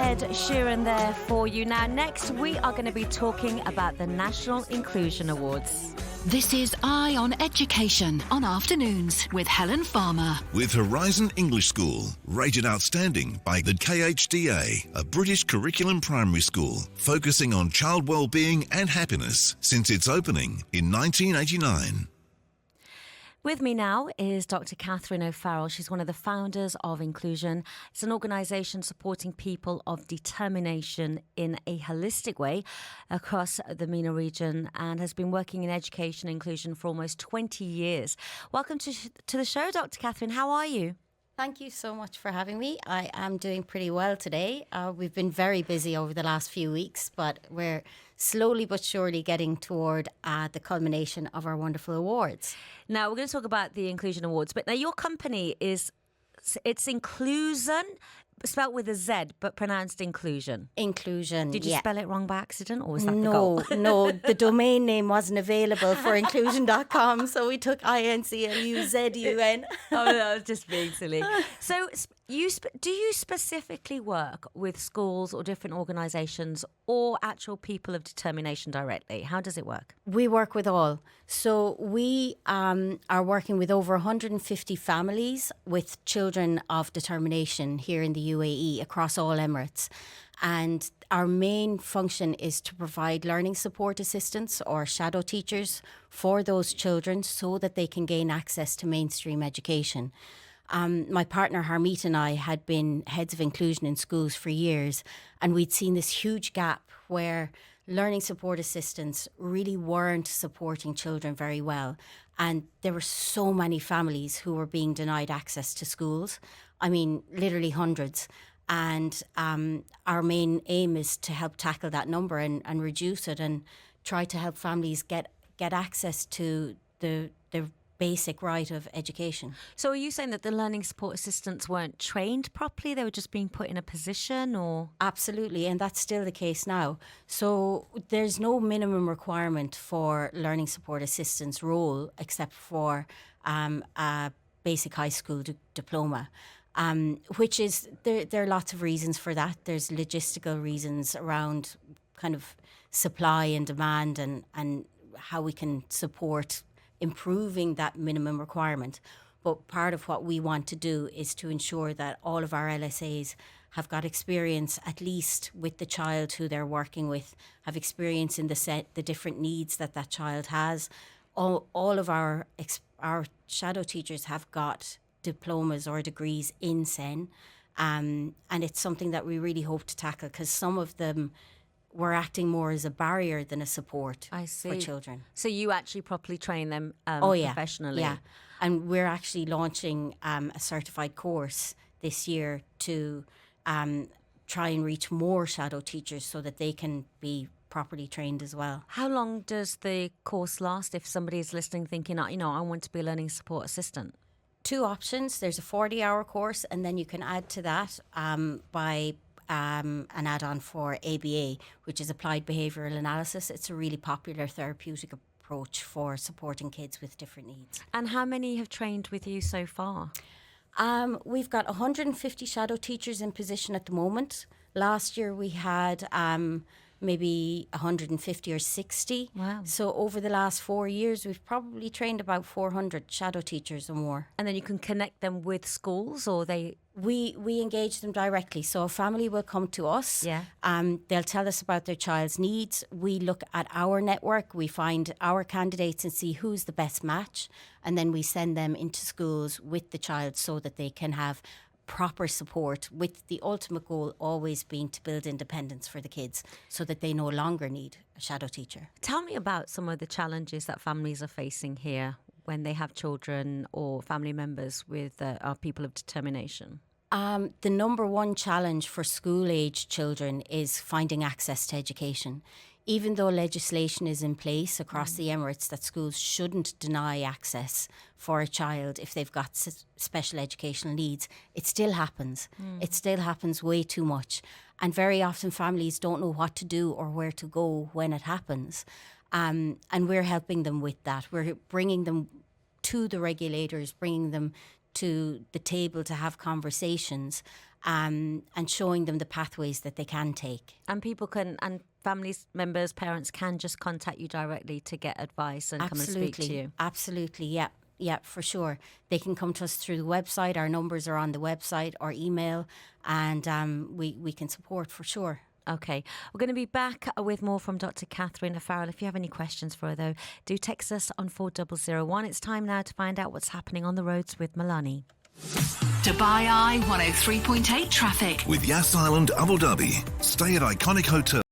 Ed Sheeran there for you. Now, next we are going to be talking about the National Inclusion Awards. This is Eye on Education on Afternoons with Helen Farmer. With Horizon English School, rated outstanding by the KHDA, a British curriculum primary school focusing on child well-being and happiness since its opening in 1989. With me now is Dr. Catherine O'Farrell. She's one of the founders of Incluzun. It's an organisation supporting people of determination in a holistic way across the MENA region and has been working in education inclusion for almost 20 years. Welcome to the show, Dr. Catherine. How are you? Thank you so much for having me. I am doing pretty well today. We've been very busy over the last few weeks, but we're slowly but surely getting toward the culmination of our wonderful awards. Now, we're going to talk about the Inclusion Awards, but now your company it's Incluzun, spelled with a Z, but pronounced Inclusion. Inclusion, Did you spell it wrong by accident, or was that the goal? No, no. The domain name wasn't available for incluzun.com, so we took INCLUZUN. Oh, no, I was just being silly. So, do you specifically work with schools or different organisations or actual people of determination directly? How does it work? We work with all. So we are working with over 150 families with children of determination here in the UAE across all Emirates. And our main function is to provide learning support assistance or shadow teachers for those children so that they can gain access to mainstream education. My partner Harmeet and I had been heads of inclusion in schools for years, and we'd seen this huge gap where learning support assistants really weren't supporting children very well. And there were so many families who were being denied access to schools. I mean, literally hundreds. And our main aim is to help tackle that number and reduce it and try to help families get access to the basic right of education. So are you saying that the learning support assistants weren't trained properly? They were just being put in a position, or? Absolutely, and that's still the case now. So there's no minimum requirement for learning support assistants role except for a basic high school diploma. Which is, there are lots of reasons for that. There's logistical reasons around kind of supply and demand and how we can support improving that minimum requirement. But part of what we want to do is to ensure that all of our LSAs have got experience, at least with the child who they're working with, have experience in the different needs that child has. All of our shadow teachers have got diplomas or degrees in SEN, and it's something that we really hope to tackle because some of them were acting more as a barrier than a support for children. So you actually properly train them professionally? Yeah, and we're actually launching a certified course this year to try and reach more shadow teachers so that they can be properly trained as well. How long does the course last if somebody is listening thinking, I want to be a learning support assistant? Two options. There's a 40-hour course, and then you can add to that by an add-on for ABA, which is Applied Behavioural Analysis. It's a really popular therapeutic approach for supporting kids with different needs. And how many have trained with you so far? We've got 150 shadow teachers in position at the moment. Last year we had maybe 150 or 60. Wow. So over the last 4 years, we've probably trained about 400 shadow teachers or more. And then you can connect them with schools, or they... We engage them directly. So a family will come to us. Yeah. They'll tell us about their child's needs. We look at our network. We find our candidates and see who's the best match. And then we send them into schools with the child so that they can have proper support, with the ultimate goal always being to build independence for the kids so that they no longer need a shadow teacher. Tell me about some of the challenges that families are facing here when they have children or family members with our people of determination. The number one challenge for school-age children is finding access to education. Even though legislation is in place across the Emirates that schools shouldn't deny access for a child if they've got special educational needs, it still happens. It still happens way too much. And very often families don't know what to do or where to go when it happens. And we're helping them with that. We're bringing them to the regulators, bringing them to the table to have conversations and showing them the pathways that they can take. And people can, and family members, parents can just contact you directly to get advice and come and speak to you. Absolutely, yeah. Yeah, for sure. They can come to us through the website. Our numbers are on the website, or email, and we can support for sure. Okay, we're going to be back with more from Dr. Catherine O'Farrell. If you have any questions for her, though, do text us on 4001. It's time now to find out what's happening on the roads with Milani. Dubai Eye 103.8 traffic. With Yas Island Abu Dhabi. Stay at iconic hotels.